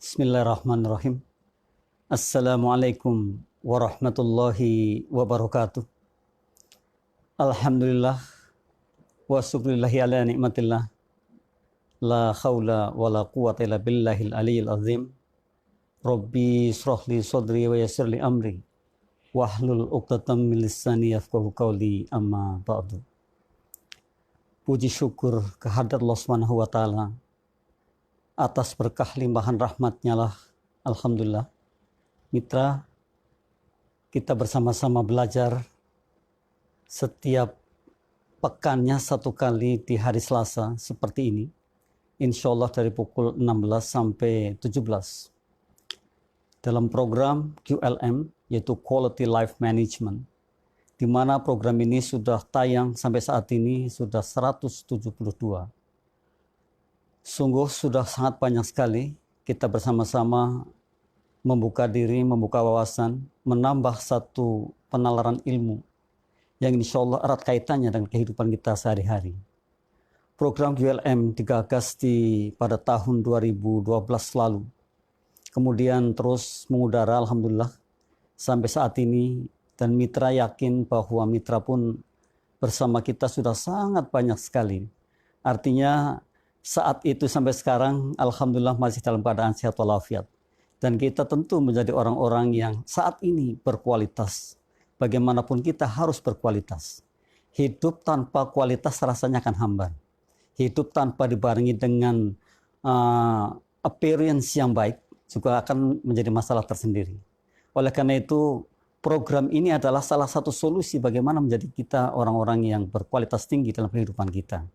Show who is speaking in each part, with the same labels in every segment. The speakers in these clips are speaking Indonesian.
Speaker 1: Bismillahirrahmanirrahim. Assalamualaikum warahmatullahi wabarakatuh. Alhamdulillah wa syukrillahi ala nikmatillah. La khawla wa la quwwata illa billahil aliyyil azim. Rabbi shrah li sadri wa yassir li amri. Wahlul 'uqdatam min lisani yafqahu qawli, amma ba'du. Puji syukur kehadirat Allah Subhanahu wa taala atas berkah limpahan rahmatnya lah, alhamdulillah. Mitra, kita bersama-sama belajar setiap pekannya satu kali di hari Selasa seperti ini, insya Allah dari pukul 16 sampai 17 dalam program QLM, yaitu Quality Life Management, di mana program ini sudah tayang sampai saat ini sudah 172. Sungguh sudah sangat banyak sekali kita bersama-sama membuka diri, membuka wawasan, menambah satu penalaran ilmu yang insya Allah erat kaitannya dengan kehidupan kita sehari-hari. Program QLM digagas pada tahun 2012 lalu. Kemudian terus mengudara, alhamdulillah, sampai saat ini. Dan mitra yakin bahwa mitra pun bersama kita sudah sangat banyak sekali. Artinya saat itu sampai sekarang alhamdulillah masih dalam keadaan sehat walafiat. Dan kita tentu menjadi orang-orang yang saat ini berkualitas. Bagaimanapun kita harus berkualitas. Hidup tanpa kualitas rasanya akan hambar. Hidup tanpa dibarengi dengan appearance yang baik juga akan menjadi masalah tersendiri. Oleh karena itu program ini adalah salah satu solusi bagaimana menjadi kita orang-orang yang berkualitas tinggi dalam kehidupan kita.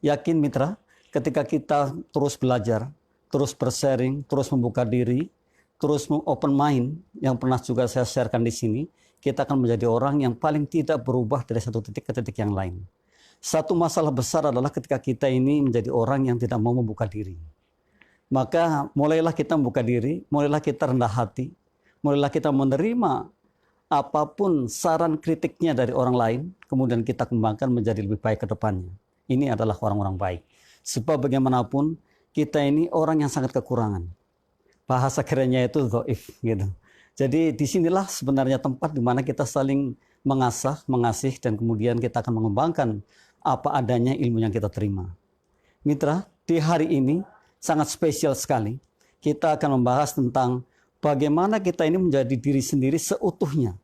Speaker 1: Yakin mitra, ketika kita terus belajar, terus bersharing, terus membuka diri, terus open mind, yang pernah juga saya sharekan di sini, kita akan menjadi orang yang paling tidak berubah dari satu titik ke titik yang lain. Satu masalah besar adalah ketika kita ini menjadi orang yang tidak mau membuka diri. Maka mulailah kita membuka diri, mulailah kita rendah hati, mulailah kita menerima apapun saran kritiknya dari orang lain, kemudian kita kembangkan menjadi lebih baik ke depannya. Ini adalah orang-orang baik. Sebab bagaimanapun kita ini orang yang sangat kekurangan. Bahasa kerennya itu dhaif gitu. Jadi disinilah sebenarnya tempat di mana kita saling mengasah, mengasih, dan kemudian kita akan mengembangkan apa adanya ilmu yang kita terima. Mitra, di hari ini sangat spesial sekali. Kita akan membahas tentang bagaimana kita ini menjadi diri sendiri seutuhnya.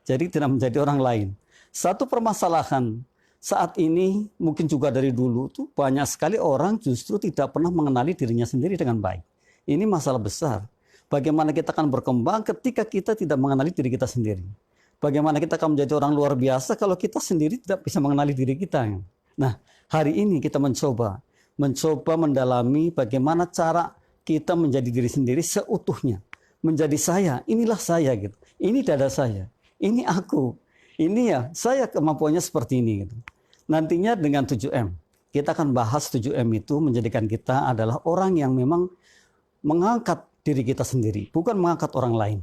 Speaker 1: Jadi tidak menjadi orang lain. Satu permasalahan saat ini mungkin juga dari dulu tuh banyak sekali orang justru tidak pernah mengenali dirinya sendiri dengan baik. Ini masalah besar. Bagaimana kita akan berkembang ketika kita tidak mengenali diri kita sendiri. Bagaimana kita akan menjadi orang luar biasa kalau kita sendiri tidak bisa mengenali diri kita. Nah, hari ini kita mencoba mendalami bagaimana cara kita menjadi diri sendiri seutuhnya. Menjadi saya, inilah saya gitu. Ini dada saya, ini aku. Ini ya, saya kemampuannya seperti ini gitu. Nantinya dengan 7M, kita akan bahas 7M itu menjadikan kita adalah orang yang memang mengangkat diri kita sendiri, bukan mengangkat orang lain.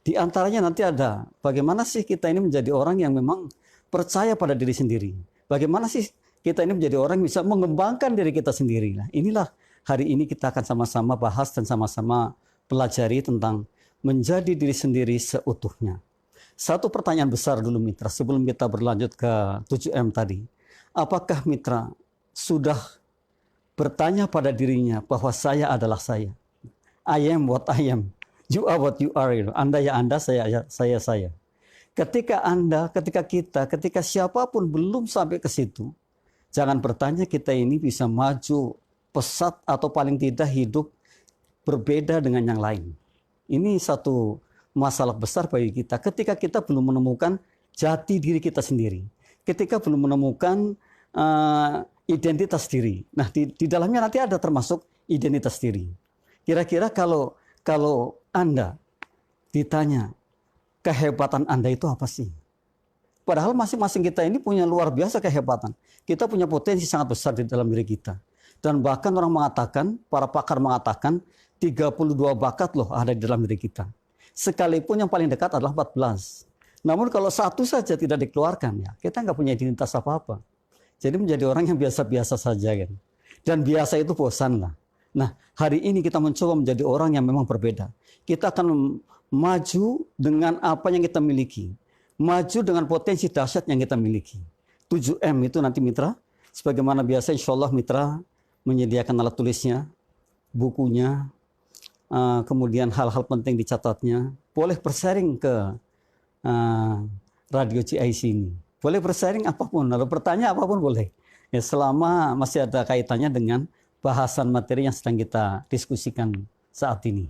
Speaker 1: Di antaranya nanti ada bagaimana sih kita ini menjadi orang yang memang percaya pada diri sendiri. Bagaimana sih kita ini menjadi orang yang bisa mengembangkan diri kita sendiri. Nah, inilah hari ini kita akan sama-sama bahas dan sama-sama pelajari tentang menjadi diri sendiri seutuhnya. Satu pertanyaan besar dulu mitra sebelum kita berlanjut ke 7M tadi. Apakah mitra sudah bertanya pada dirinya bahwa saya adalah saya? I am what I am. You are what you are. Anda ya Anda, saya. Ketika Anda, ketika siapapun belum sampai ke situ, jangan bertanya kita ini bisa maju pesat atau paling tidak hidup berbeda dengan yang lain. Ini satu masalah besar bagi kita ketika kita belum menemukan jati diri kita sendiri. Ketika belum menemukan identitas diri. Nah, di dalamnya nanti ada termasuk identitas diri. Kira-kira kalau Anda ditanya kehebatan Anda itu apa sih? Padahal masing-masing kita ini punya luar biasa kehebatan. Kita punya potensi sangat besar di dalam diri kita. Dan bahkan orang mengatakan, para pakar mengatakan 32 bakat loh ada di dalam diri kita. Sekalipun yang paling dekat adalah 14. Namun kalau satu saja tidak dikeluarkan, ya kita nggak punya identitas apa-apa. Jadi menjadi orang yang biasa-biasa saja kan. Dan biasa itu bosan lah. Nah, hari ini kita mencoba menjadi orang yang memang berbeda. Kita akan maju dengan apa yang kita miliki. Maju dengan potensi dahsyat yang kita miliki. 7M itu nanti Mitra, sebagaimana biasa insya Allah Mitra menyediakan alat tulisnya, bukunya, kemudian hal-hal penting dicatatnya. Boleh bersharing ke Radio CIC ini. Boleh bersharing apapun, lalu bertanya apapun boleh. Ya, selama masih ada kaitannya dengan bahasan materi yang sedang kita diskusikan saat ini.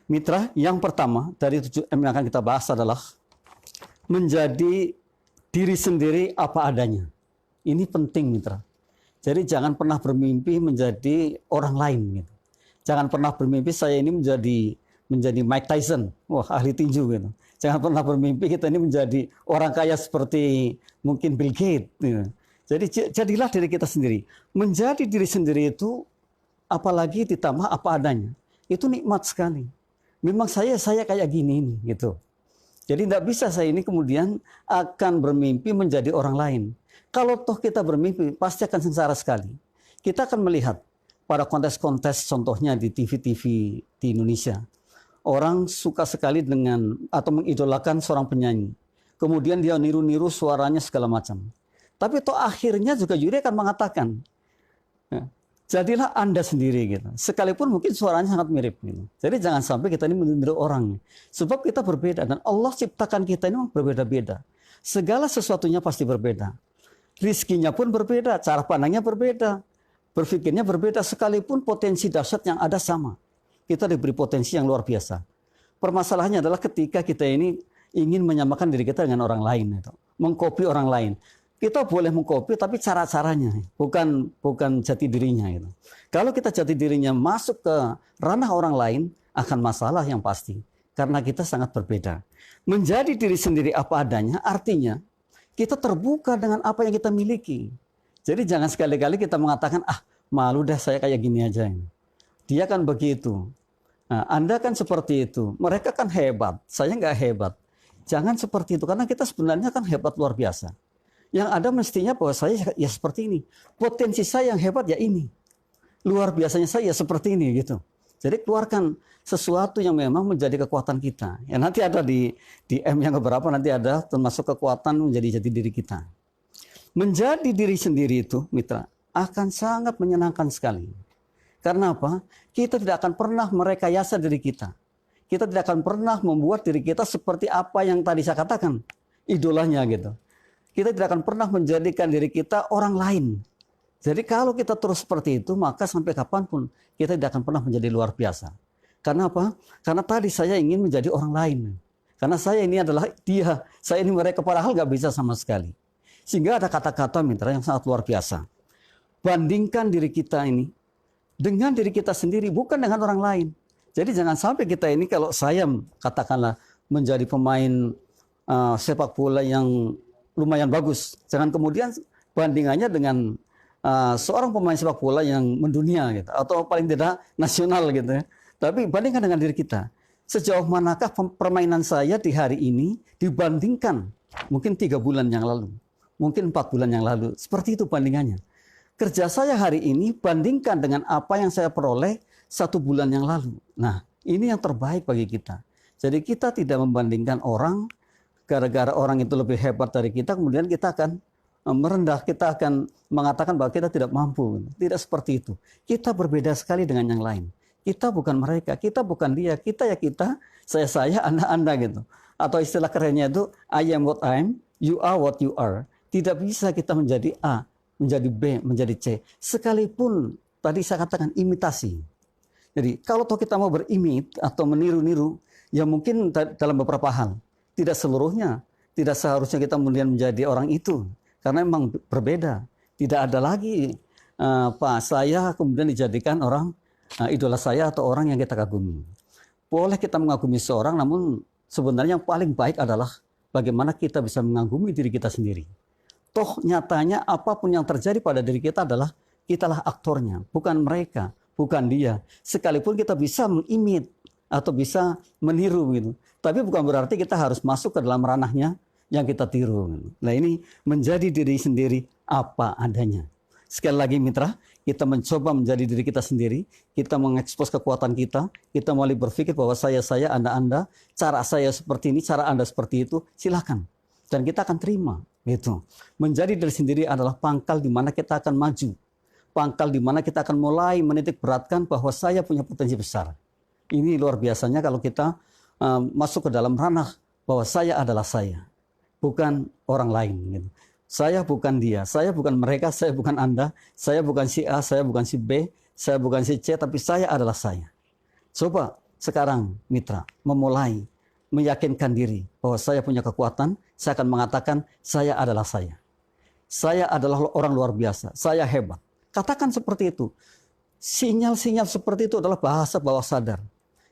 Speaker 1: Mitra, yang pertama dari 7M yang akan kita bahas adalah menjadi diri sendiri apa adanya. Ini penting Mitra. Jadi jangan pernah bermimpi menjadi orang lain. Gitu. Jangan pernah bermimpi saya ini menjadi Mike Tyson, wah ahli tinju gitu. Jangan pernah bermimpi kita ini menjadi orang kaya seperti mungkin Bill Gates. Gitu. Jadi jadilah diri kita sendiri. Menjadi diri sendiri itu apalagi ditambah apa adanya. Itu nikmat sekali. Memang saya kayak gini ini gitu. Jadi tidak bisa saya ini kemudian akan bermimpi menjadi orang lain. Kalau toh kita bermimpi pasti akan sengsara sekali. Kita akan melihat pada kontes-kontes contohnya di TV-TV di Indonesia. Orang suka sekali dengan atau mengidolakan seorang penyanyi. Kemudian dia niru-niru suaranya segala macam. Tapi toh akhirnya juga juri akan mengatakan, ya, jadilah Anda sendiri gitu. Sekalipun mungkin suaranya sangat mirip gitu. Jadi jangan sampai kita ini meniru orang. Sebab kita berbeda dan Allah ciptakan kita ini berbeda-beda. Segala sesuatunya pasti berbeda. Rizkinya pun berbeda, cara pandangnya berbeda. Berpikirnya berbeda sekalipun potensi dahsyat yang ada sama. Kita diberi potensi yang luar biasa. Permasalahannya adalah ketika kita ini ingin menyamakan diri kita dengan orang lain. Itu. Mengkopi orang lain. Kita boleh mengkopi tapi cara-caranya bukan jati dirinya itu. Kalau kita jati dirinya masuk ke ranah orang lain akan masalah yang pasti karena kita sangat berbeda. Menjadi diri sendiri apa adanya artinya kita terbuka dengan apa yang kita miliki. Jadi jangan sekali-kali kita mengatakan malu dah saya kayak gini aja. Dia kan begitu. Nah, Anda kan seperti itu. Mereka kan hebat, saya nggak hebat. Jangan seperti itu karena kita sebenarnya kan hebat luar biasa. Yang ada mestinya bahwa saya ya seperti ini. Potensi saya yang hebat ya ini. Luar biasanya saya ya seperti ini gitu. Jadi keluarkan sesuatu yang memang menjadi kekuatan kita. Ya nanti ada di M yang beberapa nanti ada termasuk kekuatan menjadi jati diri kita. Menjadi diri sendiri itu Mitra akan sangat menyenangkan sekali. Karena apa? Kita tidak akan pernah merekayasa diri kita. Kita tidak akan pernah membuat diri kita seperti apa yang tadi saya katakan. Idolanya gitu. Kita tidak akan pernah menjadikan diri kita orang lain. Jadi kalau kita terus seperti itu, maka sampai kapanpun kita tidak akan pernah menjadi luar biasa. Karena apa? Karena tadi saya ingin menjadi orang lain. Karena saya ini adalah dia, saya ini mereka, padahal nggak bisa sama sekali. Sehingga ada kata-kata Mitra yang sangat luar biasa. Bandingkan diri kita ini dengan diri kita sendiri, bukan dengan orang lain. Jadi jangan sampai kita ini kalau saya katakanlah menjadi pemain sepak bola yang lumayan bagus. Jangan kemudian bandingannya dengan seorang pemain sepak bola yang mendunia gitu, atau paling tidak nasional gitu ya. Tapi bandingkan dengan diri kita. Sejauh manakah permainan saya di hari ini dibandingkan mungkin 3 bulan yang lalu, mungkin 4 bulan yang lalu. Seperti itu bandingannya. Kerja saya hari ini bandingkan dengan apa yang saya peroleh 1 bulan yang lalu. Nah, ini yang terbaik bagi kita. Jadi kita tidak membandingkan orang. Gara-gara orang itu lebih hebat dari kita, kemudian kita akan merendah, kita akan mengatakan bahwa kita tidak mampu. Tidak seperti itu. Kita berbeda sekali dengan yang lain. Kita bukan mereka, kita bukan dia, kita ya kita, saya, anda gitu. Atau istilah kerennya itu, I am what I am, you are what you are. Tidak bisa kita menjadi A, menjadi B, menjadi C. Sekalipun tadi saya katakan imitasi. Jadi kalau kita mau berimit atau meniru-niru, ya mungkin dalam beberapa hal. Tidak seluruhnya, tidak seharusnya kita kemudian menjadi orang itu. Karena memang berbeda. Tidak ada lagi saya kemudian dijadikan orang idola saya atau orang yang kita kagumi. Boleh kita mengagumi seorang, namun sebenarnya yang paling baik adalah bagaimana kita bisa mengagumi diri kita sendiri. Toh nyatanya apapun yang terjadi pada diri kita adalah kitalah aktornya, bukan mereka, bukan dia. Sekalipun kita bisa mengimit atau bisa meniru gitu. Tapi bukan berarti kita harus masuk ke dalam ranahnya yang kita tiru. Nah ini menjadi diri sendiri apa adanya. Sekali lagi Mitra, kita mencoba menjadi diri kita sendiri, kita mengekspos kekuatan kita mulai berpikir bahwa saya, Anda, cara saya seperti ini, cara Anda seperti itu, silakan. Dan kita akan terima. Gitu. Menjadi diri sendiri adalah pangkal di mana kita akan maju. Pangkal di mana kita akan mulai menitik beratkan bahwa saya punya potensi besar. Ini luar biasanya kalau kita masuk ke dalam ranah bahwa saya adalah saya, bukan orang lain. Gitu. Saya bukan dia, saya bukan mereka, saya bukan Anda, saya bukan si A, saya bukan si B, saya bukan si C, tapi saya adalah saya. Coba sekarang mitra, memulai meyakinkan diri bahwa saya punya kekuatan, saya akan mengatakan saya adalah saya. Saya adalah orang luar biasa, saya hebat. Katakan seperti itu. Sinyal-sinyal seperti itu adalah bahasa bawah sadar.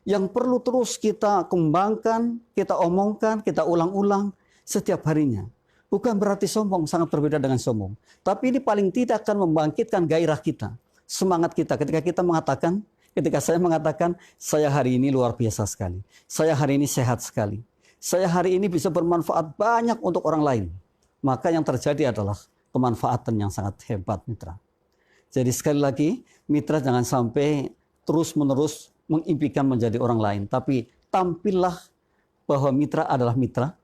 Speaker 1: Yang perlu terus kita kembangkan, kita omongkan, kita ulang-ulang setiap harinya. Bukan berarti sombong, sangat berbeda dengan sombong. Tapi ini paling tidak akan membangkitkan gairah kita, semangat kita. Ketika saya mengatakan, saya hari ini luar biasa sekali. Saya hari ini sehat sekali. Saya hari ini bisa bermanfaat banyak untuk orang lain. Maka yang terjadi adalah kemanfaatan yang sangat hebat, mitra. Jadi sekali lagi, mitra jangan sampai terus-menerus mengimpikan menjadi orang lain. Tapi tampillah bahwa mitra adalah mitra.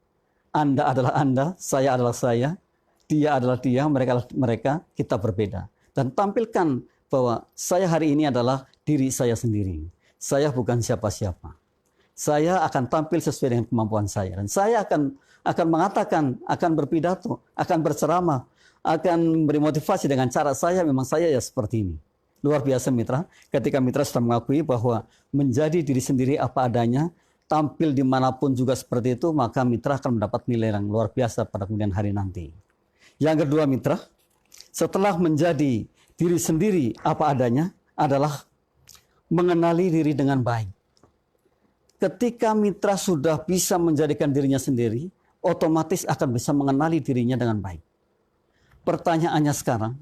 Speaker 1: Anda adalah Anda, saya adalah saya, dia adalah dia, mereka adalah mereka, kita berbeda. Dan tampilkan bahwa saya hari ini adalah diri saya sendiri. Saya bukan siapa-siapa. Saya akan tampil sesuai dengan kemampuan saya. Dan saya akan mengatakan, akan berpidato, akan berceramah, akan beri motivasi dengan cara saya, memang saya ya seperti ini. Luar biasa mitra, ketika mitra sudah mengakui bahwa menjadi diri sendiri apa adanya, tampil dimanapun juga seperti itu, maka mitra akan mendapat nilai yang luar biasa pada kemudian hari nanti. Yang kedua mitra, setelah menjadi diri sendiri apa adanya adalah mengenali diri dengan baik. Ketika mitra sudah bisa menjadikan dirinya sendiri, otomatis akan bisa mengenali dirinya dengan baik. Pertanyaannya sekarang,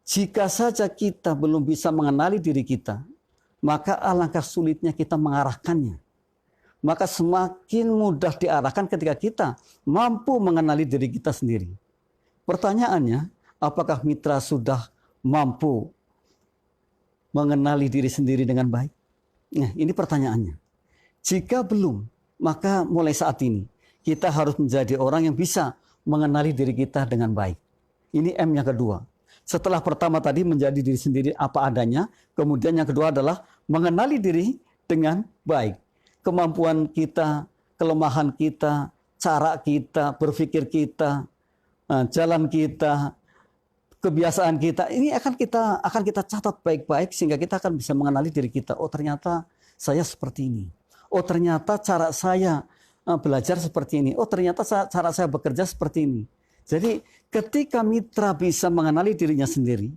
Speaker 1: jika saja kita belum bisa mengenali diri kita, maka alangkah sulitnya kita mengarahkannya. Maka semakin mudah diarahkan ketika kita mampu mengenali diri kita sendiri. Pertanyaannya, apakah mitra sudah mampu mengenali diri sendiri dengan baik? Nah, ini pertanyaannya. Jika belum, maka mulai saat ini kita harus menjadi orang yang bisa mengenali diri kita dengan baik. Ini M yang kedua. Setelah pertama tadi menjadi diri sendiri apa adanya, kemudian yang kedua adalah mengenali diri dengan baik. Kemampuan kita, kelemahan kita, cara kita, berpikir kita, jalan kita, kebiasaan kita, ini akan kita catat baik-baik sehingga kita akan bisa mengenali diri kita. Oh ternyata saya seperti ini. Oh ternyata cara saya belajar seperti ini. Oh ternyata cara saya bekerja seperti ini. Jadi ketika mitra bisa mengenali dirinya sendiri,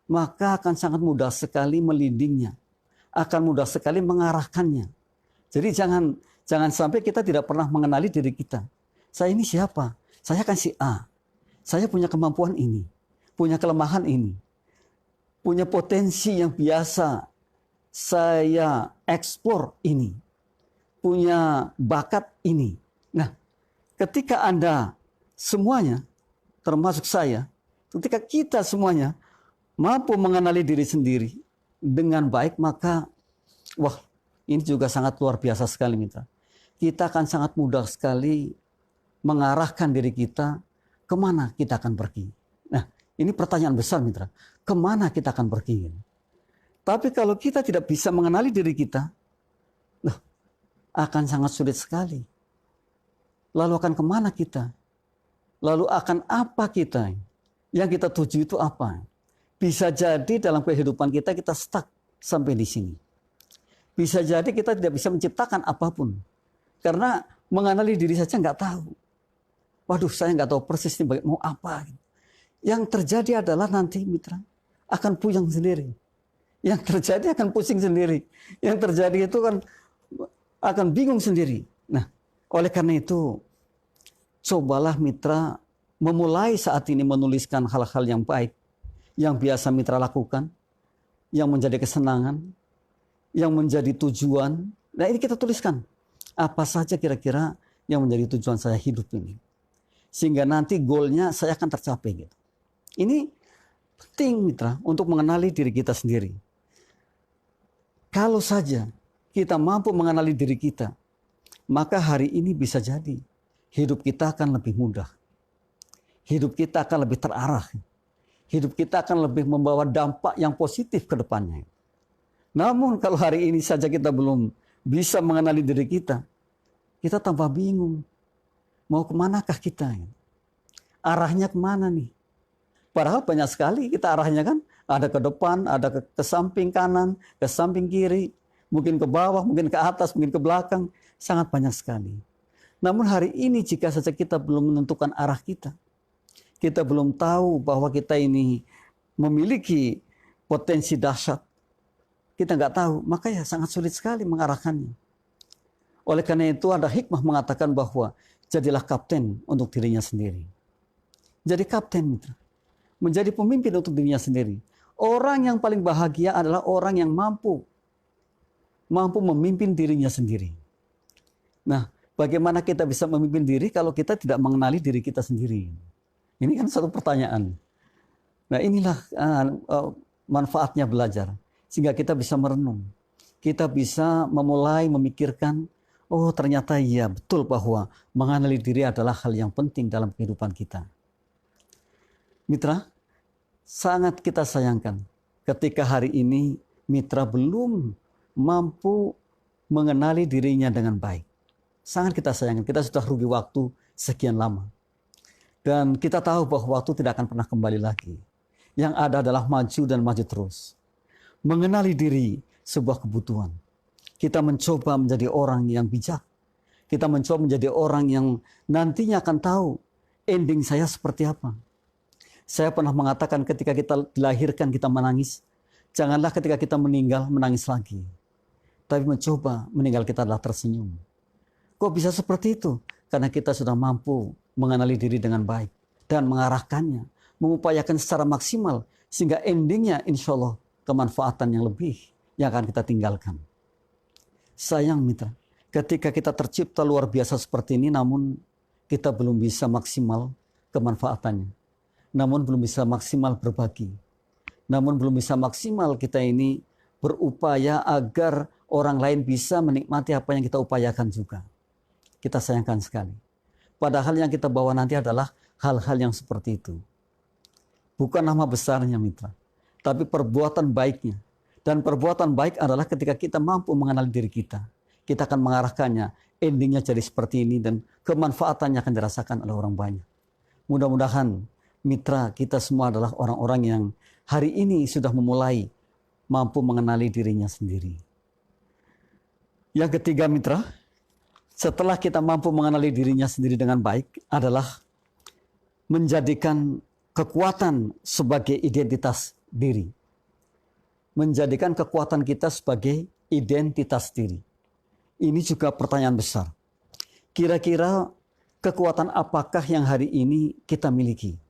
Speaker 1: maka akan sangat mudah sekali melidingnya, akan mudah sekali mengarahkannya. Jadi jangan sampai kita tidak pernah mengenali diri kita. Saya ini siapa? Saya kan si A. Saya punya kemampuan ini, punya kelemahan ini, punya potensi yang biasa saya eksplor ini, punya bakat ini. Nah, ketika Anda semuanya, termasuk saya, ketika kita semuanya mampu mengenali diri sendiri dengan baik, maka wah, ini juga sangat luar biasa sekali mitra. Kita akan sangat mudah sekali mengarahkan diri kita kemana kita akan pergi. Nah, ini pertanyaan besar mitra. Kemana kita akan pergi? Tapi kalau kita tidak bisa mengenali diri kita, akan sangat sulit sekali. Lalu akan kemana kita? Lalu akan apa kita? Yang kita tuju itu apa? Bisa jadi dalam kehidupan kita stuck sampai di sini. Bisa jadi kita tidak bisa menciptakan apapun. Karena mengenali diri saja nggak tahu. Waduh, saya nggak tahu persis ini mau apa. Yang terjadi adalah nanti mitra akan puyeng sendiri. Yang terjadi akan pusing sendiri. Yang terjadi itu kan akan bingung sendiri. Nah, oleh karena itu, cobalah mitra memulai saat ini menuliskan hal-hal yang baik, yang biasa mitra lakukan, yang menjadi kesenangan, yang menjadi tujuan. Nah ini kita tuliskan. Apa saja kira-kira yang menjadi tujuan saya hidup ini. Sehingga nanti goalnya saya akan tercapai gitu. Ini Penting mitra untuk mengenali diri kita sendiri. Kalau saja kita mampu mengenali diri kita, maka hari ini bisa jadi hidup kita akan lebih mudah. Hidup kita akan lebih terarah. Hidup kita akan lebih membawa dampak yang positif ke depannya. Namun kalau hari ini saja kita belum bisa mengenali diri kita tambah bingung. Mau kemanakah kita? Arahnya kemana nih? Padahal banyak sekali kita arahnya kan. Ada ke depan, ada ke samping kanan, ke samping kiri. Mungkin ke bawah, mungkin ke atas, mungkin ke belakang. Sangat banyak sekali. Namun hari ini jika saja kita belum menentukan arah kita belum tahu bahwa kita ini memiliki potensi dahsyat, kita nggak tahu, maka ya sangat sulit sekali mengarahkannya. Oleh karena itu ada hikmah mengatakan bahwa jadilah kapten untuk dirinya sendiri. Jadi kapten, mitra. Menjadi pemimpin untuk dirinya sendiri. Orang yang paling bahagia adalah orang yang mampu memimpin dirinya sendiri. Nah, bagaimana kita bisa memimpin diri kalau kita tidak mengenali diri kita sendiri? Ini kan satu pertanyaan. Nah, inilah manfaatnya belajar. Sehingga kita bisa merenung. Kita bisa memulai memikirkan, oh ternyata iya betul bahwa mengenali diri adalah hal yang penting dalam kehidupan kita. Mitra, sangat kita sayangkan ketika hari ini mitra belum mampu mengenali dirinya dengan baik. Sangat kita sayangkan, kita sudah rugi waktu sekian lama. Dan kita tahu bahwa waktu tidak akan pernah kembali lagi. Yang ada adalah maju dan maju terus. Mengenali diri sebuah kebutuhan. Kita mencoba menjadi orang yang bijak. Kita mencoba menjadi orang yang nantinya akan tahu ending saya seperti apa. Saya pernah mengatakan ketika kita dilahirkan kita menangis. Janganlah ketika kita meninggal menangis lagi. Tapi mencoba meninggal kita adalah tersenyum. Kok bisa seperti itu? Karena kita sudah mampu mengenali diri dengan baik dan mengarahkannya, mengupayakan secara maksimal sehingga endingnya insya Allah kemanfaatan yang lebih yang akan kita tinggalkan. Sayang mitra, ketika kita tercipta luar biasa seperti ini namun kita belum bisa maksimal kemanfaatannya. Namun belum bisa maksimal berbagi. Namun belum bisa maksimal kita ini berupaya agar orang lain bisa menikmati apa yang kita upayakan juga. Kita sayangkan sekali. Padahal yang kita bawa nanti adalah hal-hal yang seperti itu. Bukan nama besarnya mitra, tapi perbuatan baiknya. Dan perbuatan baik adalah ketika kita mampu mengenal diri kita. Kita akan mengarahkannya, endingnya jadi seperti ini dan kemanfaatannya akan dirasakan oleh orang banyak. Mudah-mudahan mitra kita semua adalah orang-orang yang hari ini sudah memulai mampu mengenali dirinya sendiri. Yang ketiga mitra, setelah kita mampu mengenali dirinya sendiri dengan baik adalah menjadikan kekuatan sebagai identitas diri. Menjadikan kekuatan kita sebagai identitas diri. Ini juga pertanyaan besar. Kira-kira kekuatan apakah yang hari ini kita miliki?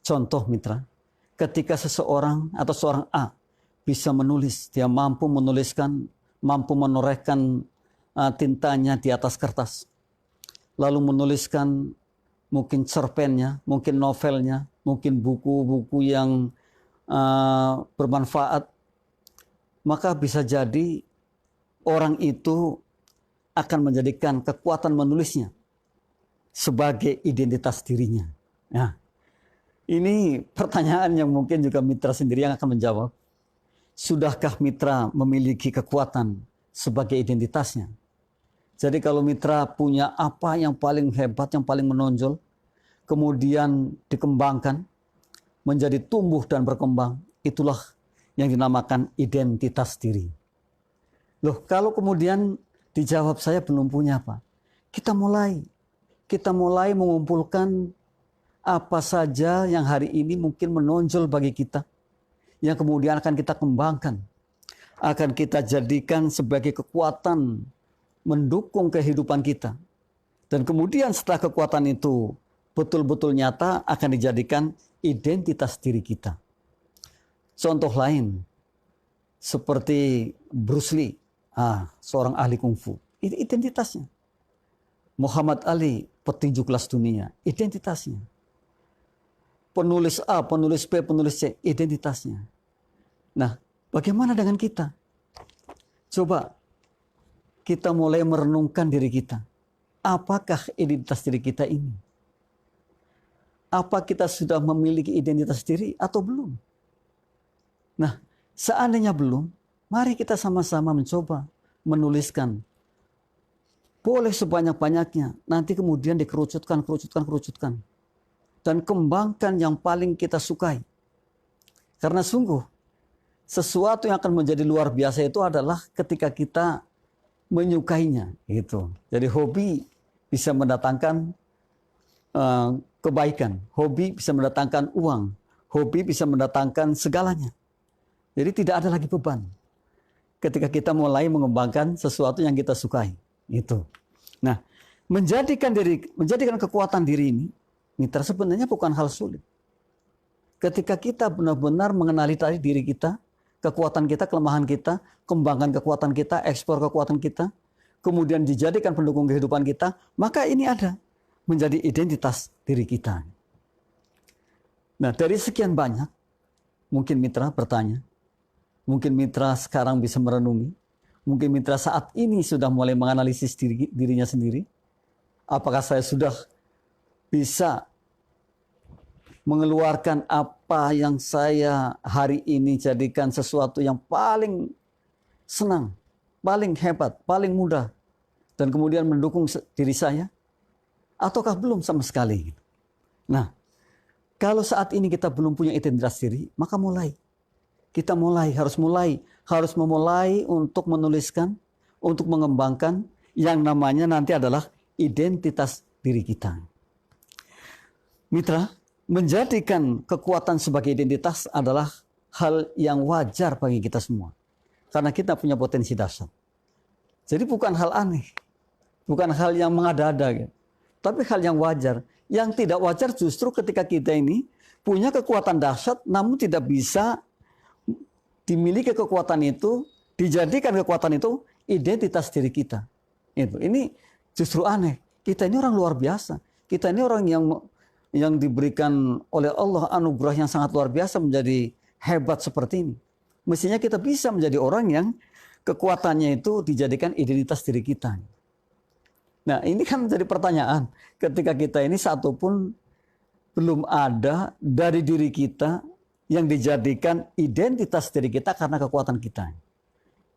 Speaker 1: Contoh mitra, ketika seseorang atau seorang A bisa menulis, dia mampu menuliskan, mampu menorehkan tintanya di atas kertas. Lalu menuliskan mungkin cerpennya, mungkin novelnya, mungkin buku-buku yang bermanfaat. Maka bisa jadi orang itu akan menjadikan kekuatan menulisnya sebagai identitas dirinya. Nah, ini pertanyaan yang mungkin juga mitra sendiri yang akan menjawab. Sudahkah mitra memiliki kekuatan sebagai identitasnya? Jadi kalau mitra punya apa yang paling hebat, yang paling menonjol, kemudian dikembangkan, menjadi tumbuh dan berkembang, itulah yang dinamakan identitas diri. Loh, kalau kemudian dijawab saya belum punya apa? Kita mulai mengumpulkan apa saja yang hari ini mungkin menonjol bagi kita, yang kemudian akan kita kembangkan, akan kita jadikan sebagai kekuatan mendukung kehidupan kita. Dan kemudian setelah kekuatan itu betul-betul nyata akan dijadikan identitas diri kita. Contoh lain seperti Bruce Lee, seorang ahli kungfu, itu identitasnya. Muhammad Ali, petinju kelas dunia, identitasnya. penulis A, penulis B, penulis C, identitasnya. Nah, bagaimana dengan kita? Coba kita mulai merenungkan diri kita. Apakah identitas diri kita ini? Apa kita sudah memiliki identitas diri atau belum? Nah, seandainya belum, mari kita sama-sama mencoba menuliskan. Boleh sebanyak-banyaknya, nanti kemudian dikerucutkan. Dan kembangkan yang paling kita sukai. Karena sungguh, sesuatu yang akan menjadi luar biasa itu adalah ketika kita menyukainya. Gitu. Jadi hobi bisa mendatangkan kebaikan. Hobi bisa mendatangkan uang. Hobi bisa mendatangkan segalanya. Jadi tidak ada lagi beban ketika kita mulai mengembangkan sesuatu yang kita sukai. Itu. Nah, menjadikan kekuatan diri ini, mitra, sebenarnya bukan hal sulit. Ketika kita benar-benar mengenali tadi diri kita, kekuatan kita, kelemahan kita, kembangkan kekuatan kita, ekspor kekuatan kita, kemudian dijadikan pendukung kehidupan kita, maka ini ada menjadi identitas diri kita. Nah, dari sekian banyak, mungkin mitra bertanya, mungkin mitra sekarang bisa merenungi, mungkin mitra saat ini sudah mulai menganalisis dirinya sendiri. Apakah saya sudah bisa mengeluarkan apa yang saya hari ini jadikan sesuatu yang paling senang, paling hebat, paling mudah, dan kemudian mendukung diri saya? Ataukah belum sama sekali? Nah, kalau saat ini kita belum punya identitas diri, maka kita harus memulai untuk menuliskan, untuk mengembangkan yang namanya nanti adalah identitas diri kita. Mitra, menjadikan kekuatan sebagai identitas adalah hal yang wajar bagi kita semua. Karena kita punya potensi dahsyat. Jadi bukan hal aneh, bukan hal yang mengada-ada, gitu. Tapi hal yang wajar. Yang tidak wajar justru ketika kita ini punya kekuatan dahsyat namun tidak bisa dimiliki kekuatan itu, dijadikan kekuatan itu identitas diri kita. Ini justru aneh. Kita ini orang luar biasa. Kita ini orang yang diberikan oleh Allah anugerah yang sangat luar biasa menjadi hebat seperti ini. Mestinya kita bisa menjadi orang yang kekuatannya itu dijadikan identitas diri kita. Nah, ini kan menjadi pertanyaan. Ketika kita ini satu pun belum ada dari diri kita yang dijadikan identitas diri kita karena kekuatan kita.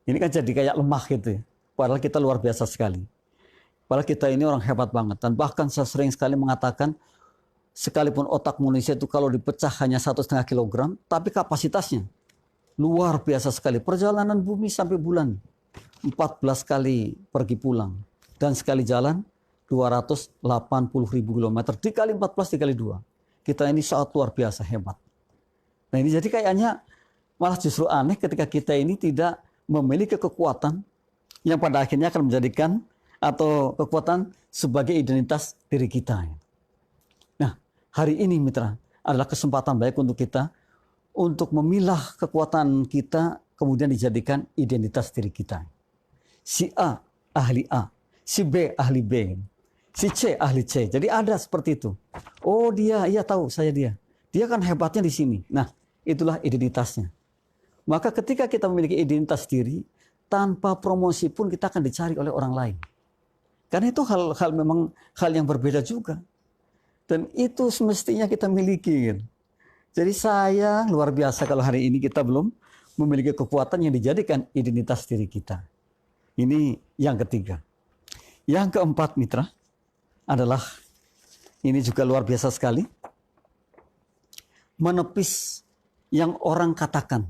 Speaker 1: Ini kan jadi kayak lemah gitu ya. Padahal kita luar biasa sekali. Padahal kita ini orang hebat banget. Dan bahkan saya sering sekali mengatakan, sekalipun otak manusia itu kalau dipecah hanya 1,5 kilogram, tapi kapasitasnya luar biasa sekali. Perjalanan bumi sampai bulan 14 kali pergi pulang. Dan sekali jalan 280.000 kilometer. Dikali 14, dikali 2. Kita ini sangat luar biasa hebat. Nah ini jadi kayaknya malah justru aneh ketika kita ini tidak memiliki kekuatan yang pada akhirnya akan menjadikan atau kekuatan sebagai identitas diri kita. Nah hari ini mitra adalah kesempatan baik untuk kita untuk memilah kekuatan kita kemudian dijadikan identitas diri kita. Si A ahli A, si B ahli B, si C ahli C. Jadi ada seperti itu. Oh dia, iya tahu saya dia. Dia kan hebatnya di sini. Nah itulah identitasnya. Maka ketika kita memiliki identitas diri, tanpa promosi pun kita akan dicari oleh orang lain. Karena itu memang hal yang berbeda juga. Dan itu semestinya kita miliki. Jadi saya luar biasa kalau hari ini kita belum memiliki kekuatan yang dijadikan identitas diri kita. Ini yang ketiga. Yang keempat mitra adalah, ini juga luar biasa sekali, menepis yang orang katakan.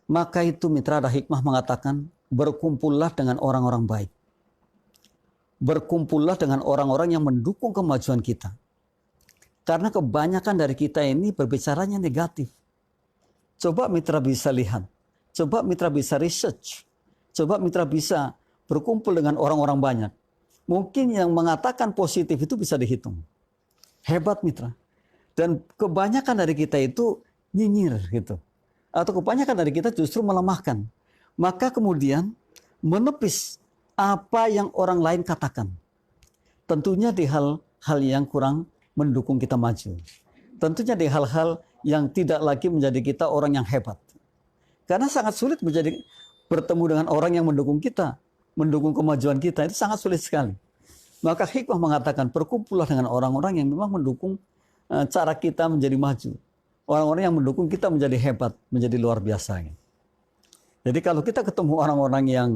Speaker 1: Maka itu mitra ada hikmah mengatakan, berkumpullah dengan orang-orang baik. Berkumpullah dengan orang-orang yang mendukung kemajuan kita. Karena kebanyakan dari kita ini berbicaranya negatif. Coba mitra bisa lihat. Coba mitra bisa research. Coba mitra bisa berkumpul dengan orang-orang banyak. Mungkin yang mengatakan positif itu bisa dihitung. Hebat mitra. Dan kebanyakan dari kita itu nyinyir gitu. Atau kebanyakan dari kita justru melemahkan. Maka kemudian menepis apa yang orang lain katakan. Tentunya di hal-hal yang kurang mendukung kita maju. Tentunya di hal-hal yang tidak lagi menjadi kita orang yang hebat. Karena sangat sulit bertemu dengan orang yang mendukung kita, mendukung kemajuan kita, itu sangat sulit sekali. Maka hikmah mengatakan berkumpullah dengan orang-orang yang memang mendukung cara kita menjadi maju. Orang-orang yang mendukung kita menjadi hebat, menjadi luar biasa. Jadi kalau kita ketemu orang-orang yang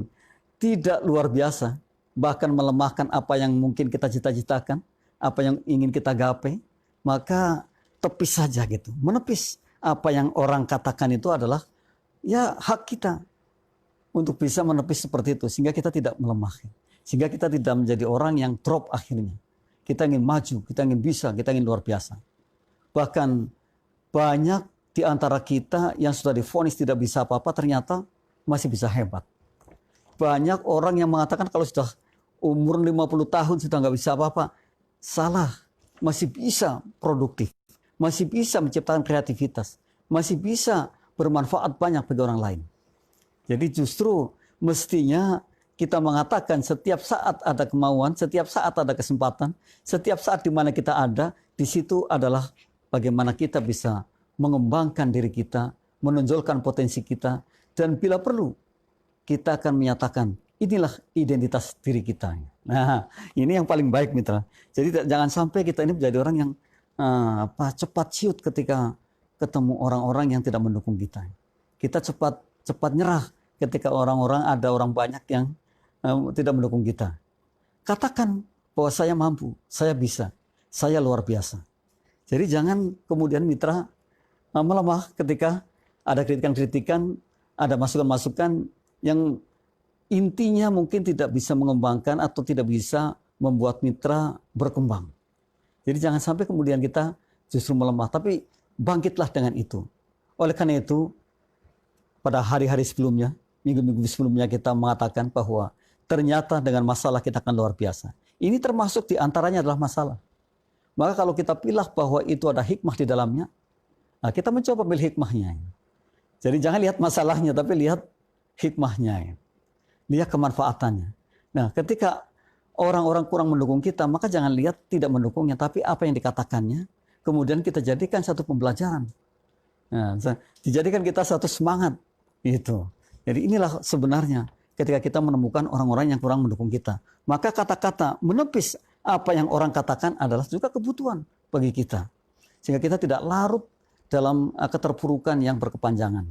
Speaker 1: tidak luar biasa, bahkan melemahkan apa yang mungkin kita cita-citakan, apa yang ingin kita gapai, maka tepis saja gitu. Menepis apa yang orang katakan itu adalah ya hak kita untuk bisa menepis seperti itu, sehingga kita tidak melemah, sehingga kita tidak menjadi orang yang drop akhirnya. Kita ingin maju, kita ingin bisa, kita ingin luar biasa. Bahkan banyak di antara kita yang sudah divonis tidak bisa apa-apa ternyata masih bisa hebat. Banyak orang yang mengatakan kalau sudah umur 50 tahun sudah nggak bisa apa-apa. Salah, masih bisa produktif, masih bisa menciptakan kreativitas, masih bisa bermanfaat banyak bagi orang lain. Jadi justru mestinya kita mengatakan setiap saat ada kemauan, setiap saat ada kesempatan, setiap saat di mana kita ada, di situ adalah bagaimana kita bisa mengembangkan diri kita, menonjolkan potensi kita, dan bila perlu kita akan menyatakan inilah identitas diri kita. Nah, ini yang paling baik mitra. Jadi jangan sampai kita ini menjadi orang yang cepat ciut ketika ketemu orang-orang yang tidak mendukung kita. Kita cepat nyerah ketika ada orang banyak yang tidak mendukung kita. Katakan bahwa saya mampu, saya bisa, saya luar biasa. Jadi jangan kemudian mitra melemah ketika ada kritikan-kritikan, ada masukan-masukan yang intinya mungkin tidak bisa mengembangkan atau tidak bisa membuat mitra berkembang. Jadi jangan sampai kemudian kita justru melemah, tapi bangkitlah dengan itu. Oleh karena itu, pada hari-hari sebelumnya, minggu-minggu sebelumnya kita mengatakan bahwa ternyata dengan masalah kita akan luar biasa. Ini termasuk di antaranya adalah masalah. Maka kalau kita pilih bahwa itu ada hikmah di dalamnya, nah kita mencoba ambil hikmahnya. Jadi jangan lihat masalahnya, tapi lihat hikmahnya. Lihat kemanfaatannya. Nah, ketika orang-orang kurang mendukung kita, maka jangan lihat tidak mendukungnya, tapi apa yang dikatakannya, kemudian kita jadikan satu pembelajaran. Nah, dijadikan kita satu semangat. Gitu. Jadi inilah sebenarnya ketika kita menemukan orang-orang yang kurang mendukung kita. Maka kata-kata menepis apa yang orang katakan adalah juga kebutuhan bagi kita. Sehingga kita tidak larut dalam keterpurukan yang berkepanjangan.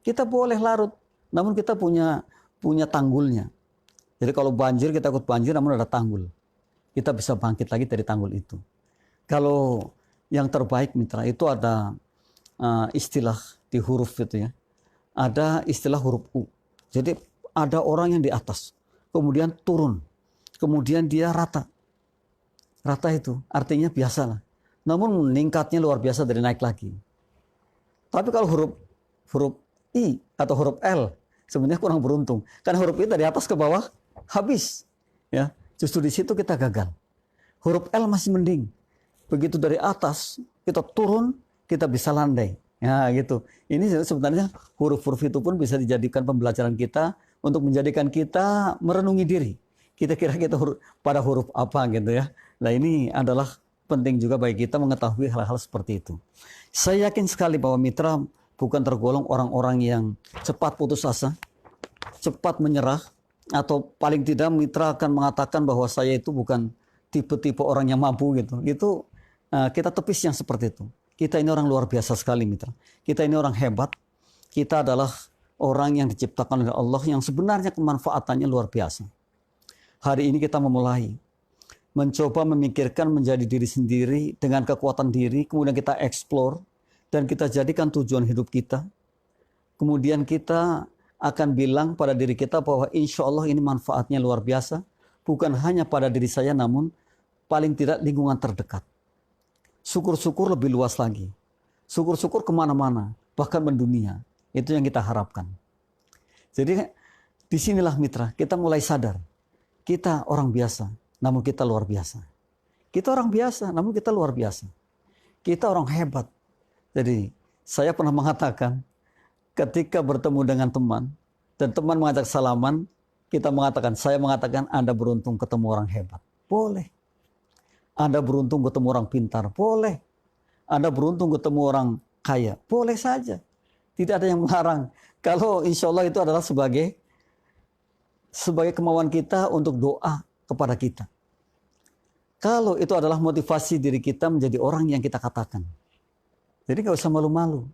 Speaker 1: Kita boleh larut, namun kita punya tanggulnya. Jadi kalau banjir, kita ikut banjir namun ada tanggul. Kita bisa bangkit lagi dari tanggul itu. Kalau yang terbaik mitra, itu ada istilah di huruf itu ya. Ada istilah huruf U. Jadi ada orang yang di atas, kemudian turun, kemudian dia rata. Rata itu artinya biasalah. Namun meningkatnya luar biasa dari naik lagi. Tapi kalau huruf I atau huruf L sebenarnya kurang beruntung. Karena huruf I dari atas ke bawah habis. Ya, justru di situ kita gagal. Huruf L masih mending. Begitu dari atas kita turun, kita bisa landai. Ya gitu. Ini sebenarnya huruf-huruf itu pun bisa dijadikan pembelajaran kita untuk menjadikan kita merenungi diri. Kita kira kita pada huruf apa gitu ya. Nah ini adalah penting juga bagi kita mengetahui hal-hal seperti itu. Saya yakin sekali bahwa mitra bukan tergolong orang-orang yang cepat putus asa, cepat menyerah, atau paling tidak mitra akan mengatakan bahwa saya itu bukan tipe-tipe orang yang mampu gitu. Itu kita tepis yang seperti itu. Kita ini orang luar biasa sekali mitra. Kita ini orang hebat. Kita adalah orang yang diciptakan oleh Allah yang sebenarnya kemanfaatannya luar biasa. Hari ini kita memulai mencoba memikirkan menjadi diri sendiri dengan kekuatan diri, kemudian kita eksplor dan kita jadikan tujuan hidup kita. Kemudian kita akan bilang pada diri kita bahwa insya Allah ini manfaatnya luar biasa, bukan hanya pada diri saya namun paling tidak lingkungan terdekat. Syukur-syukur lebih luas lagi. Syukur-syukur kemana-mana, bahkan mendunia. Itu yang kita harapkan. Jadi disinilah mitra, kita mulai sadar. Kita orang biasa, namun kita luar biasa. Kita orang biasa, namun kita luar biasa. Kita orang hebat. Jadi saya pernah mengatakan, ketika bertemu dengan teman, dan teman mengajak salaman, saya mengatakan Anda beruntung ketemu orang hebat. Boleh. Anda beruntung ketemu orang pintar. Boleh. Anda beruntung ketemu orang kaya. Boleh saja. Tidak ada yang melarang. Kalau insya Allah itu adalah sebagai kemauan kita untuk doa kepada kita. Kalau itu adalah motivasi diri kita menjadi orang yang kita katakan. Jadi nggak usah malu-malu.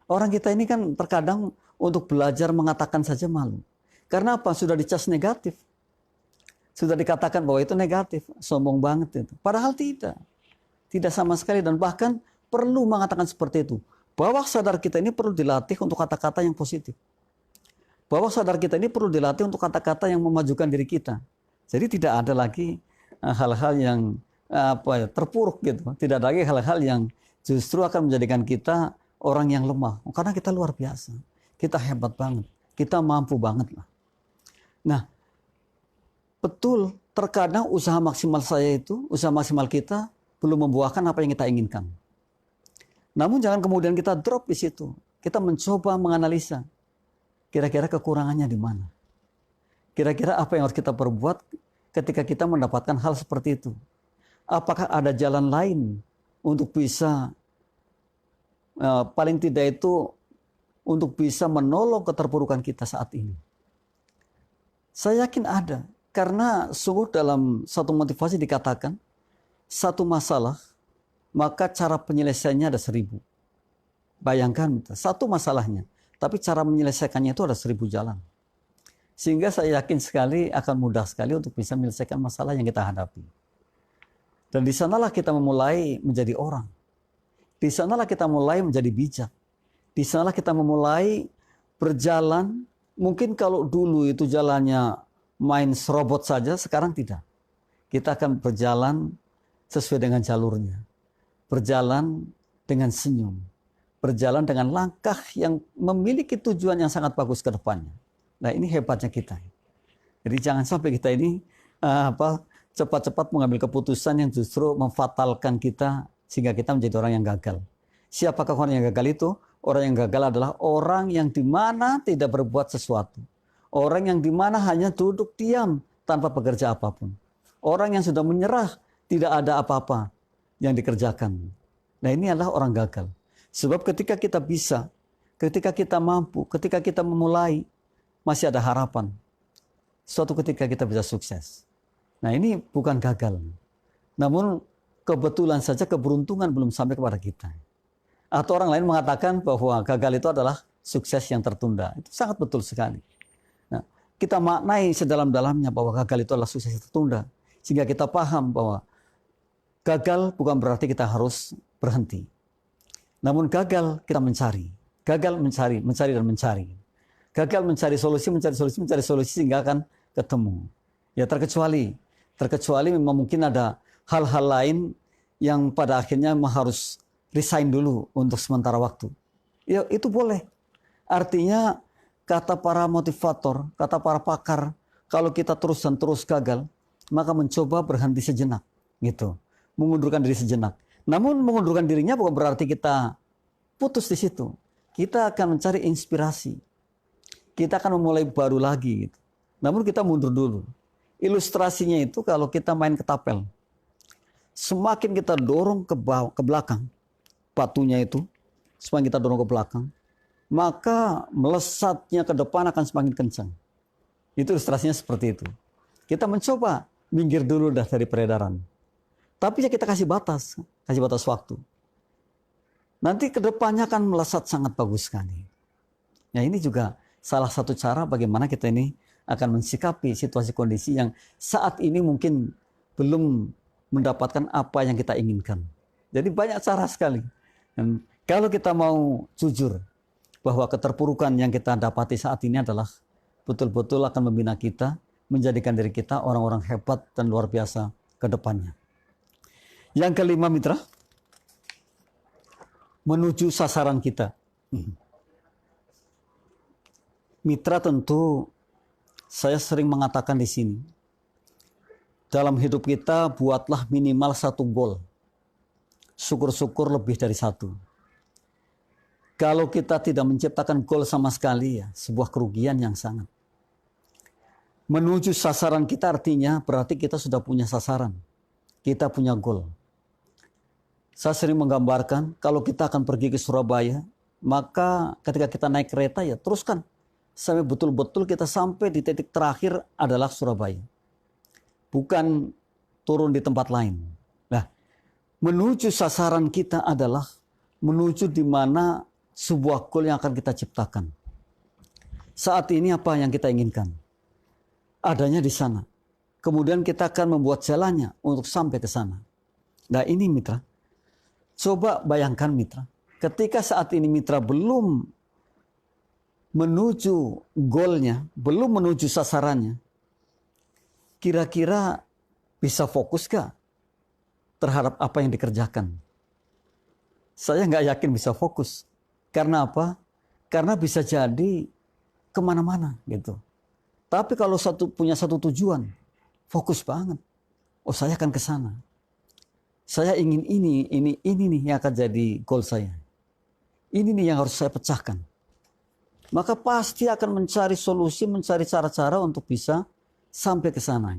Speaker 1: Orang kita ini kan terkadang untuk belajar mengatakan saja malu. Karena apa? Sudah dicas negatif. Sudah dikatakan bahwa itu negatif. Sombong banget itu. Padahal tidak. Tidak sama sekali, dan bahkan perlu mengatakan seperti itu. Bawah sadar kita ini perlu dilatih untuk kata-kata yang positif. Bawah sadar kita ini perlu dilatih untuk kata-kata yang memajukan diri kita. Jadi tidak ada lagi hal-hal yang terpuruk gitu. Tidak ada lagi hal-hal yang justru akan menjadikan kita orang yang lemah. Karena kita luar biasa. Kita hebat banget. Kita mampu banget lah. Nah, betul, terkadang usaha maksimal usaha maksimal kita belum membuahkan apa yang kita inginkan. Namun jangan kemudian kita drop di situ. Kita mencoba menganalisa. Kira-kira kekurangannya di mana? Kira-kira apa yang harus kita perbuat ketika kita mendapatkan hal seperti itu? Apakah ada jalan lain untuk bisa, paling tidak itu, untuk bisa menolong keterpurukan kita saat ini? Saya yakin ada. Karena sungguh dalam satu motivasi dikatakan, satu masalah, maka cara penyelesaiannya ada 1000. Bayangkan, satu masalahnya. Tapi cara menyelesaikannya itu ada 1000 jalan. Sehingga saya yakin sekali akan mudah sekali untuk bisa menyelesaikan masalah yang kita hadapi. Dan di sanalah kita memulai menjadi orang. Di sanalah kita mulai menjadi bijak. Di sanalah kita memulai berjalan. Mungkin kalau dulu itu jalannya main serobot saja, sekarang tidak. Kita akan berjalan sesuai dengan jalurnya. Berjalan dengan senyum. Berjalan dengan langkah yang memiliki tujuan yang sangat bagus ke depannya. Nah, ini hebatnya kita. Jadi jangan sampai kita ini cepat-cepat mengambil keputusan yang justru memfatalkan kita sehingga kita menjadi orang yang gagal. Siapakah orang yang gagal itu? Orang yang gagal adalah orang yang dimana tidak berbuat sesuatu. Orang yang dimana hanya duduk diam tanpa bekerja apapun. Orang yang sudah menyerah, tidak ada apa-apa yang dikerjakan. Nah, ini adalah orang gagal. Sebab ketika kita bisa, ketika kita mampu, ketika kita memulai, masih ada harapan. Suatu ketika kita bisa sukses. Nah, ini bukan gagal. Namun kebetulan saja keberuntungan belum sampai kepada kita. Atau orang lain mengatakan bahwa gagal itu adalah sukses yang tertunda. Itu sangat betul sekali. Nah, kita maknai sedalam-dalamnya bahwa gagal itu adalah sukses yang tertunda. Sehingga kita paham bahwa gagal bukan berarti kita harus berhenti. Namun gagal kita mencari. Gagal mencari dan mencari. Gagal mencari solusi sehingga akan ketemu. Ya terkecuali memang mungkin ada hal-hal lain yang pada akhirnya harus resign dulu untuk sementara waktu. Ya itu boleh. Artinya kata para motivator, kata para pakar, kalau kita terus gagal, maka mencoba berhenti sejenak, gitu. Mengundurkan diri sejenak. Namun mengundurkan dirinya bukan berarti kita putus di situ. Kita akan mencari inspirasi. Kita akan memulai baru lagi, gitu. Namun kita mundur dulu. Ilustrasinya itu kalau kita main ketapel. Semakin kita dorong ke belakang, batunya itu, semakin kita dorong ke belakang, maka melesatnya ke depan akan semakin kencang. Itu ilustrasinya seperti itu. Kita mencoba minggir dulu dari peredaran. Tapi ya kita kasih batas waktu. Nanti ke depannya akan melesat sangat bagus sekali. Nah, ini juga salah satu cara bagaimana kita ini akan mensikapi situasi kondisi yang saat ini mungkin belum mendapatkan apa yang kita inginkan. Jadi banyak cara sekali. Dan kalau kita mau jujur bahwa keterpurukan yang kita dapati saat ini adalah betul-betul akan membina kita, menjadikan diri kita orang-orang hebat dan luar biasa ke depannya. Yang kelima, mitra, menuju sasaran kita. Mitra, tentu saya sering mengatakan di sini, dalam hidup kita buatlah minimal 1 goal. Syukur-syukur lebih dari 1. Kalau kita tidak menciptakan goal sama sekali, ya sebuah kerugian yang sangat. Menuju sasaran kita artinya berarti kita sudah punya sasaran. Kita punya goal. Saya sering menggambarkan kalau kita akan pergi ke Surabaya, maka ketika kita naik kereta ya teruskan sampai betul-betul kita sampai di titik terakhir adalah Surabaya. Bukan turun di tempat lain. Nah, menuju sasaran kita adalah menuju di mana sebuah goal yang akan kita ciptakan. Saat ini apa yang kita inginkan? Adanya di sana. Kemudian kita akan membuat jalannya untuk sampai ke sana. Nah ini mitra, coba bayangkan mitra, ketika saat ini mitra belum menuju goalnya, belum menuju sasarannya, kira-kira bisa fokus gak terhadap apa yang dikerjakan? Saya nggak yakin bisa fokus. Karena apa? Karena bisa jadi kemana-mana gitu. Tapi kalau punya satu tujuan, fokus banget. Oh saya akan ke sana. Saya ingin ini nih yang akan jadi goal saya. Ini nih yang harus saya pecahkan. Maka pasti akan mencari solusi, mencari cara-cara untuk bisa sampai ke sana.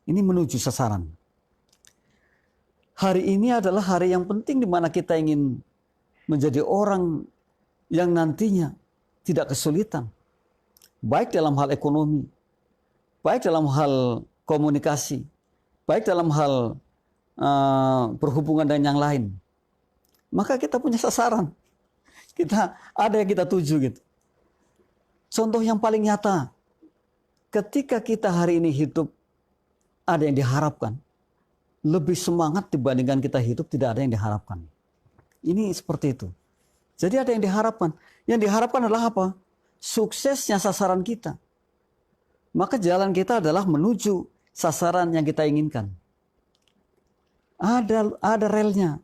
Speaker 1: Ini menuju sasaran. Hari ini adalah hari yang penting di mana kita ingin menjadi orang yang nantinya tidak kesulitan. Baik dalam hal ekonomi, baik dalam hal komunikasi, baik dalam hal berhubungan dengan yang lain. Maka kita punya sasaran. Kita ada yang kita tuju gitu. Contoh yang paling nyata, ketika kita hari ini hidup ada yang diharapkan, lebih semangat dibandingkan kita hidup tidak ada yang diharapkan. Ini seperti itu. Jadi ada yang diharapkan. Yang diharapkan adalah apa? Suksesnya sasaran kita. Maka jalan kita adalah menuju sasaran yang kita inginkan. Ada relnya,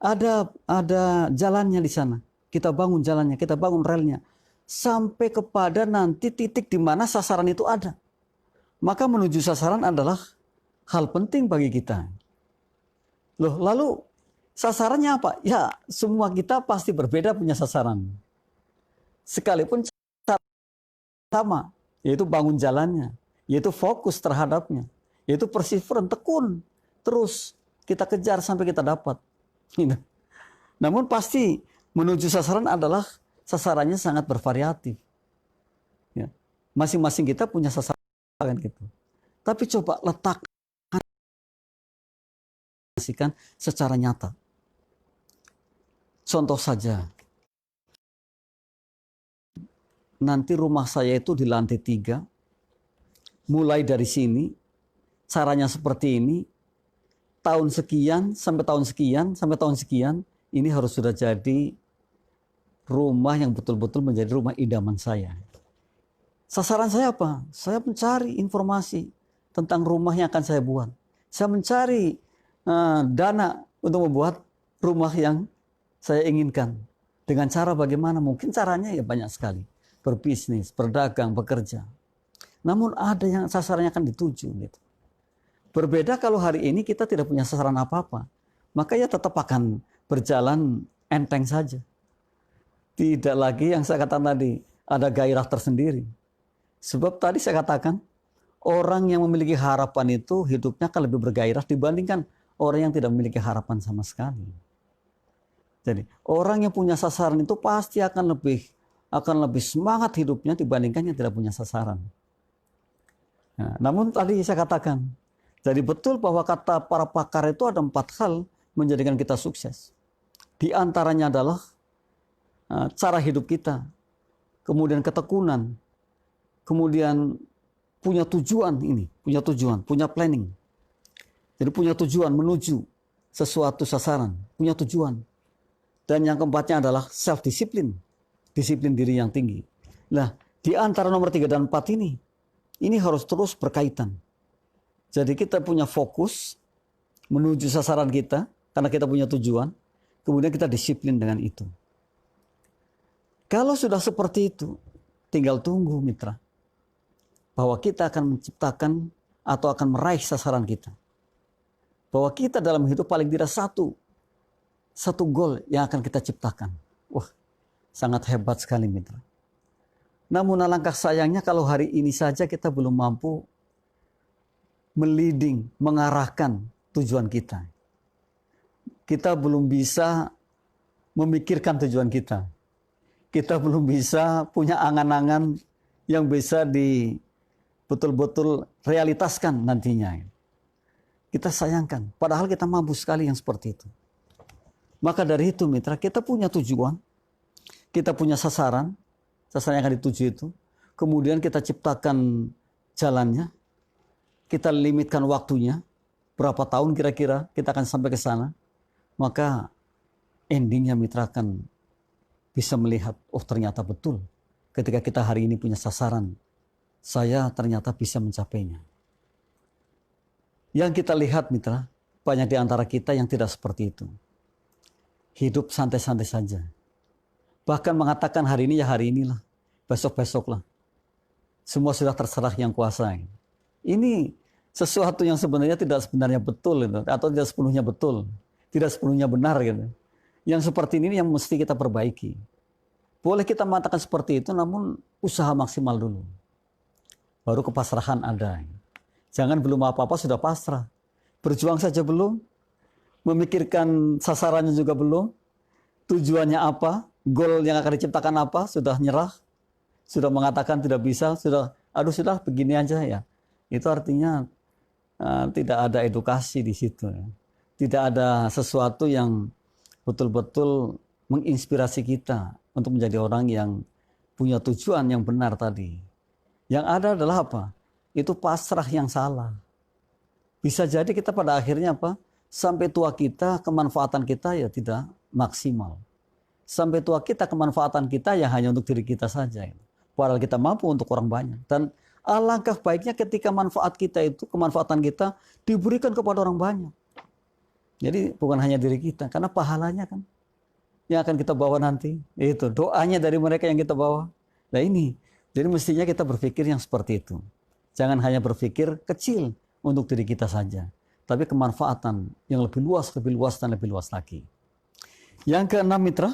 Speaker 1: ada jalannya di sana. Kita bangun jalannya, kita bangun relnya. Sampai kepada nanti titik di mana sasaran itu ada. Maka menuju sasaran adalah hal penting bagi kita. Loh, lalu sasarannya apa? Ya, semua kita pasti berbeda punya sasaran. Sekalipun sama, yaitu bangun jalannya, yaitu fokus terhadapnya, yaitu persevere, tekun, terus kita kejar sampai kita dapat. Namun pasti menuju sasaran adalah sasarannya sangat bervariatif. Ya. Masing-masing kita punya sasaran gitu. Tapi coba letakkan secara nyata. Contoh saja, nanti rumah saya itu di lantai 3, mulai dari sini, caranya seperti ini, tahun sekian, sampai tahun sekian, sampai tahun sekian, ini harus sudah jadi rumah yang betul-betul menjadi rumah idaman saya. Sasaran saya apa? Saya mencari informasi tentang rumah yang akan saya buat. Saya mencari dana untuk membuat rumah yang saya inginkan. Dengan cara bagaimana? Mungkin caranya ya banyak sekali. Berbisnis, berdagang, bekerja. Namun ada yang sasarannya akan dituju. Gitu. Berbeda kalau hari ini kita tidak punya sasaran apa-apa. Maka ya tetap akan berjalan enteng saja. Tidak lagi yang saya katakan tadi, ada gairah tersendiri. Sebab tadi saya katakan, orang yang memiliki harapan itu hidupnya akan lebih bergairah dibandingkan orang yang tidak memiliki harapan sama sekali. Jadi orang yang punya sasaran itu pasti akan lebih semangat hidupnya dibandingkan yang tidak punya sasaran. Nah, namun tadi saya katakan, jadi betul bahwa kata para pakar itu ada 4 hal menjadikan kita sukses. Di antaranya adalah cara hidup kita, kemudian ketekunan, kemudian punya tujuan punya planning. Jadi punya tujuan menuju sesuatu sasaran, punya tujuan. Dan yang keempatnya adalah self-disiplin, disiplin diri yang tinggi. Nah, di antara nomor 3 dan 4 ini harus terus berkaitan. Jadi kita punya fokus menuju sasaran kita, karena kita punya tujuan, kemudian kita disiplin dengan itu. Kalau sudah seperti itu, tinggal tunggu mitra, bahwa kita akan menciptakan atau akan meraih sasaran kita. Bahwa kita dalam hidup paling tidak satu goal yang akan kita ciptakan. Wah, sangat hebat sekali mitra. Namun alangkah sayangnya kalau hari ini saja kita belum mampu mengarahkan tujuan kita. kita belum bisa memikirkan tujuan kita. Kita belum bisa punya angan-angan yang bisa betul-betul realitaskan nantinya. Kita sayangkan, padahal kita mampu sekali yang seperti itu. Maka dari itu mitra, kita punya tujuan, kita punya sasaran yang akan dituju itu. Kemudian kita ciptakan jalannya, kita limitkan waktunya, berapa tahun kira-kira kita akan sampai ke sana. Maka endingnya mitra akan bisa melihat, oh ternyata betul ketika kita hari ini punya sasaran, saya ternyata bisa mencapainya. Yang kita lihat mitra, banyak di antara kita yang tidak seperti itu. Hidup santai-santai saja. Bahkan mengatakan hari ini ya hari inilah, besok-besoklah. Semua sudah terserah yang kuasa. Ini sesuatu yang sebenarnya betul gitu, atau tidak sepenuhnya betul, tidak sepenuhnya benar gitu. Yang seperti ini yang mesti kita perbaiki. Boleh kita mengatakan seperti itu, namun usaha maksimal dulu. Baru kepasrahan ada. Jangan belum apa-apa sudah pasrah. Berjuang saja belum. Memikirkan sasarannya juga belum. Tujuannya apa, goal yang akan diciptakan apa, sudah nyerah. Sudah mengatakan tidak bisa, sudah begini aja ya. Itu artinya tidak ada edukasi di situ. Ya. Tidak ada sesuatu yang betul-betul menginspirasi kita untuk menjadi orang yang punya tujuan yang benar tadi. Yang ada adalah apa? Itu pasrah yang salah. Bisa jadi kita pada akhirnya apa? Sampai tua kita, kemanfaatan kita ya tidak maksimal. Sampai tua kita, kemanfaatan kita ya hanya untuk diri kita saja. Padahal kita mampu untuk orang banyak. Dan alangkah baiknya ketika manfaat kita itu, kemanfaatan kita diberikan kepada orang banyak. Jadi bukan hanya diri kita, karena pahalanya kan yang akan kita bawa nanti. Itu doanya dari mereka yang kita bawa. Nah ini, jadi mestinya kita berpikir yang seperti itu. Jangan hanya berpikir kecil untuk diri kita saja, tapi kemanfaatan yang lebih luas dan lebih luas lagi. Yang keenam mitra,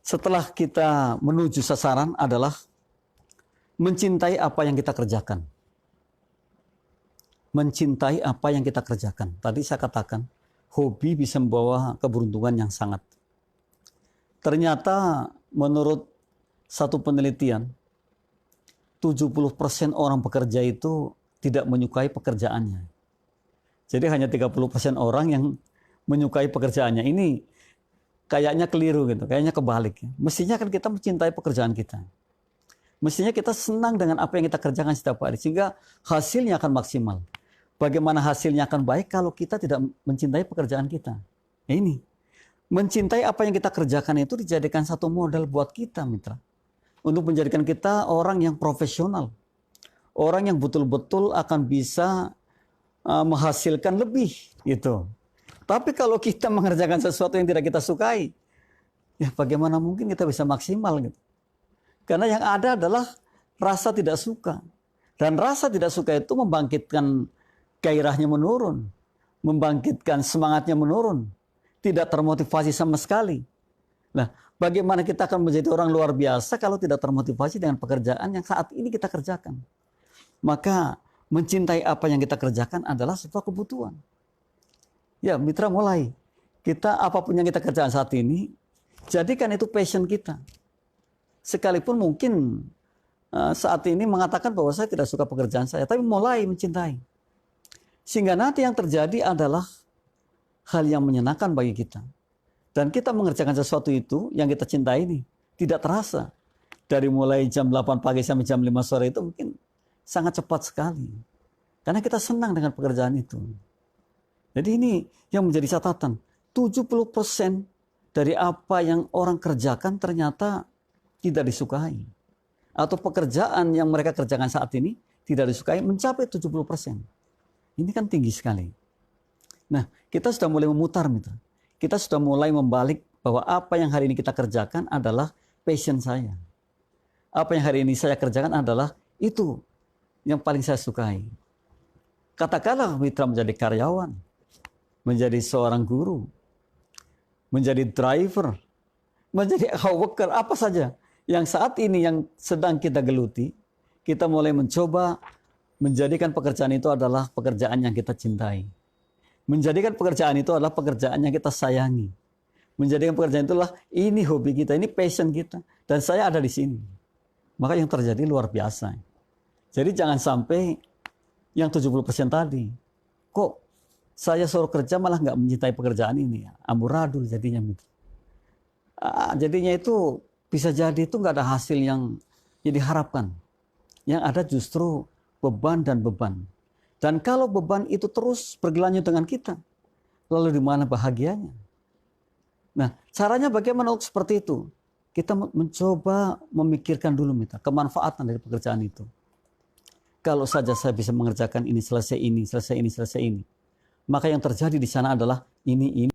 Speaker 1: setelah kita menuju sasaran adalah mencintai apa yang kita kerjakan. Mencintai apa yang kita kerjakan. Tadi saya katakan, hobi bisa membawa keberuntungan yang sangat. Ternyata menurut satu penelitian, 70% orang pekerja itu tidak menyukai pekerjaannya. Jadi hanya 30% orang yang menyukai pekerjaannya. Ini kayaknya keliru gitu, kayaknya kebalik. Mestinya kan kita mencintai pekerjaan kita. Mestinya kita senang dengan apa yang kita kerjakan setiap hari, sehingga hasilnya akan maksimal. Bagaimana hasilnya akan baik kalau kita tidak mencintai pekerjaan kita? Nah ini, mencintai apa yang kita kerjakan itu dijadikan satu modal buat kita, mitra. Untuk menjadikan kita orang yang profesional. Orang yang betul-betul akan bisa menghasilkan lebih. Gitu. Tapi kalau kita mengerjakan sesuatu yang tidak kita sukai, ya bagaimana mungkin kita bisa maksimal gitu. Karena yang ada adalah rasa tidak suka. Dan rasa tidak suka itu membangkitkan gairahnya menurun, membangkitkan semangatnya menurun, tidak termotivasi sama sekali. Nah, bagaimana kita akan menjadi orang luar biasa kalau tidak termotivasi dengan pekerjaan yang saat ini kita kerjakan? Maka mencintai apa yang kita kerjakan adalah sebuah kebutuhan. Ya, mitra mulai. Kita apapun yang kita kerjakan saat ini, jadikan itu passion kita. Sekalipun mungkin saat ini mengatakan bahwa saya tidak suka pekerjaan saya, tapi mulai mencintai. Sehingga nanti yang terjadi adalah hal yang menyenangkan bagi kita. Dan kita mengerjakan sesuatu itu yang kita cintai ini tidak terasa. Dari mulai jam 8 pagi sampai jam 5 sore itu mungkin sangat cepat sekali. Karena kita senang dengan pekerjaan itu. Jadi ini yang menjadi catatan. 70% dari apa yang orang kerjakan ternyata tidak disukai. Atau pekerjaan yang mereka kerjakan saat ini tidak disukai mencapai 70%. Ini kan tinggi sekali. Nah, kita sudah mulai memutar, mitra. Kita sudah mulai membalik bahwa apa yang hari ini kita kerjakan adalah passion saya. Apa yang hari ini saya kerjakan adalah itu yang paling saya sukai. Katakanlah mitra menjadi karyawan, menjadi seorang guru, menjadi driver, menjadi worker, apa saja. Yang saat ini yang sedang kita geluti, kita mulai mencoba menjadikan pekerjaan itu adalah pekerjaan yang kita cintai. Menjadikan pekerjaan itu adalah pekerjaan yang kita sayangi. Menjadikan pekerjaan itulah ini hobi kita, ini passion kita. Dan saya ada di sini. Maka yang terjadi luar biasa. Jadi jangan sampai yang 70% tadi. Kok saya suruh kerja malah nggak mencintai pekerjaan ini. Amburadul jadinya. Jadinya itu bisa jadi itu nggak ada hasil yang diharapkan. Yang ada justru beban dan beban. Dan kalau beban itu terus bergelanjut dengan kita, lalu di mana bahagianya? Nah, caranya bagaimana untuk seperti itu? Kita mencoba memikirkan dulu kemanfaatan dari pekerjaan itu. Kalau saja saya bisa mengerjakan ini, selesai ini, selesai ini, selesai ini. Maka yang terjadi di sana adalah ini